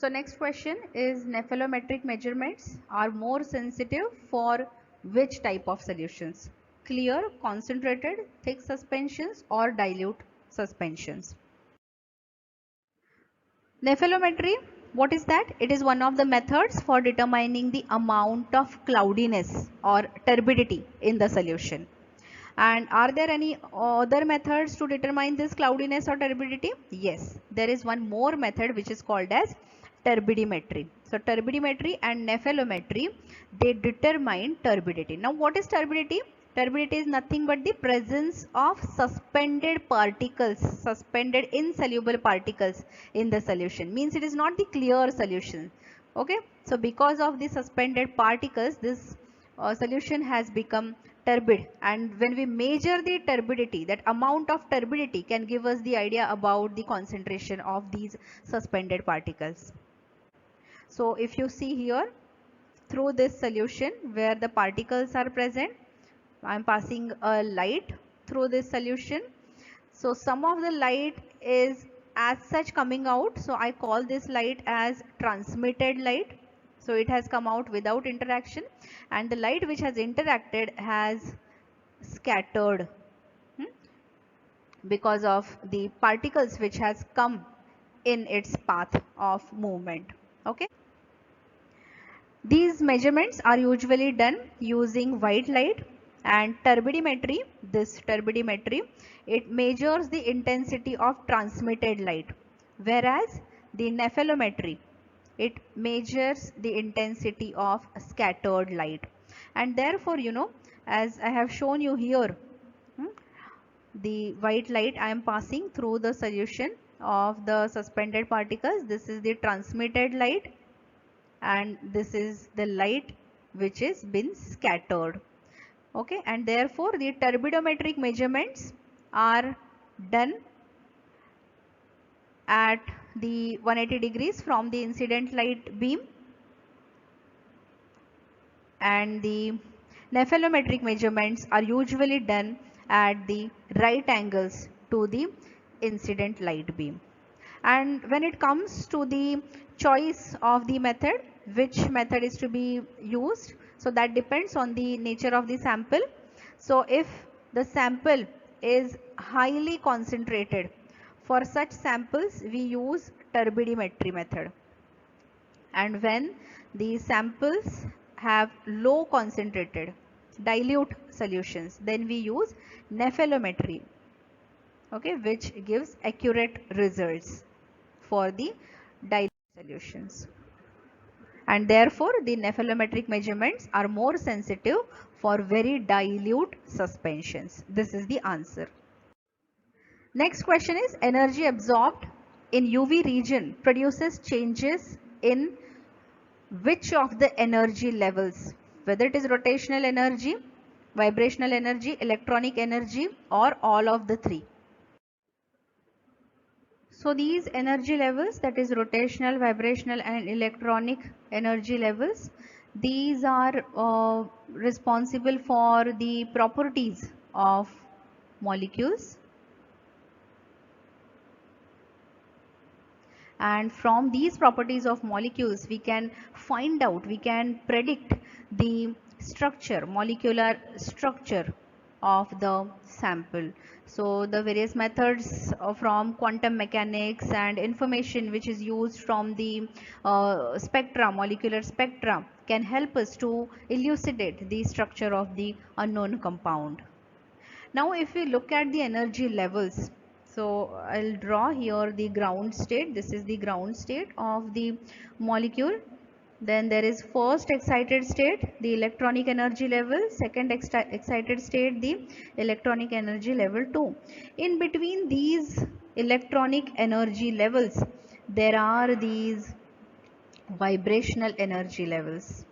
So next question is, nephelometric measurements are more sensitive for which type of solutions? Clear, concentrated, thick suspensions or dilute suspensions? Nephelometry, what is that? It is one of the methods for determining the amount of cloudiness or turbidity in the solution. And are there any other methods to determine this cloudiness or turbidity? Yes, there is one more method which is called as turbidimetry. So turbidimetry and nephelometry, they determine turbidity. Now what is turbidity? Turbidity is nothing but the presence of suspended particles, suspended insoluble particles in the solution. Means it is not the clear solution. Okay, so because of the suspended particles, this solution has become turbid, and when we measure the turbidity, that amount of turbidity can give us the idea about the concentration of these suspended particles. So if you see here, through this solution where the particles are present, I am passing a light through this solution. So some of the light is as such coming out, so I call this light as transmitted light. So it has come out without interaction, and the light which has interacted has scattered because of the particles which has come in its path of movement. Okay. These measurements are usually done using white light, and turbidimetry, this turbidimetry, it measures the intensity of transmitted light, whereas the nephelometry, it measures the intensity of scattered light. And therefore, as I have shown you here, the white light I am passing through the solution of the suspended particles, this is the transmitted light, and this is the light which is been scattered. Okay, and therefore the turbidometric measurements are done at the 180 degrees from the incident light beam, and the nephelometric measurements are usually done at the right angles to the incident light beam. And when it comes to the choice of the method, which method is to be used, so that depends on the nature of the sample. So if the sample is highly concentrated, for such samples we use turbidimetry method, and when the samples have low concentrated dilute solutions, then we use nephelometry, okay, which gives accurate results for the dilute solutions. And therefore the nephelometric measurements are more sensitive for very dilute suspensions. This is the answer. Next question is, energy absorbed in UV region produces changes in which of the energy levels, whether it is rotational energy, vibrational energy, electronic energy, or all of the three. So these energy levels, that is rotational, vibrational and electronic energy levels, these are responsible for the properties of molecules, and from these properties of molecules we can find out, we can predict the structure, molecular structure of the sample. So the various methods from quantum mechanics and information which is used from the spectra, molecular spectra, can help us to elucidate the structure of the unknown compound. Now if we look at the energy levels, so I'll draw here the ground state. This is the ground state of the molecule. Then there is first excited state, the electronic energy level, second excited state, the electronic energy level 2. In between these electronic energy levels, there are these vibrational energy levels.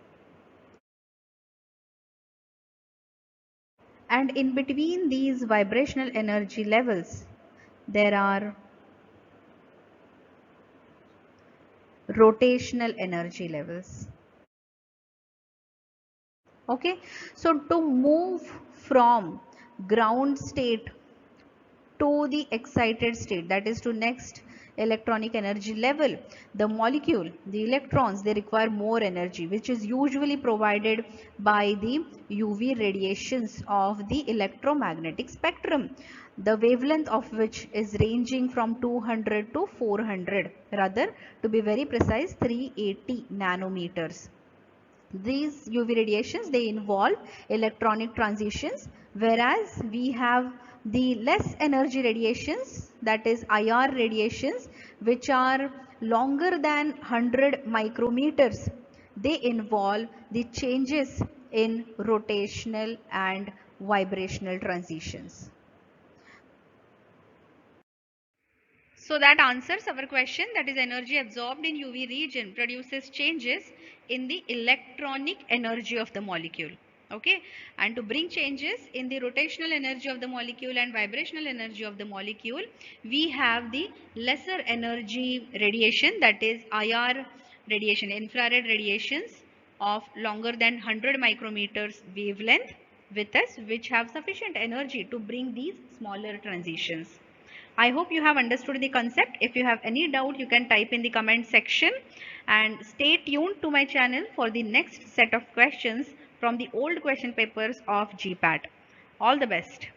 And in between these vibrational energy levels, there are rotational energy levels. Okay, so to move from ground state to the excited state, that is to next electronic energy level, the molecule, the electrons, they require more energy, which is usually provided by the UV radiations of the electromagnetic spectrum, the wavelength of which is ranging from 200 to 400, rather to be very precise 380 nanometers. These UV radiations, they involve electronic transitions, whereas we have the less energy radiations, that is IR radiations, which are longer than 100 micrometers. They involve the changes in rotational and vibrational transitions. So that answers our question, that is energy absorbed in UV region produces changes in the electronic energy of the molecule. Okay, and to bring changes in the rotational energy of the molecule and vibrational energy of the molecule, we have the lesser energy radiation, that is IR radiation, infrared radiations of longer than 100 micrometers wavelength with us, which have sufficient energy to bring these smaller transitions. I hope you have understood the concept. If you have any doubt, you can type in the comment section, and stay tuned to my channel for the next set of questions from the old question papers of GPAT. All the best.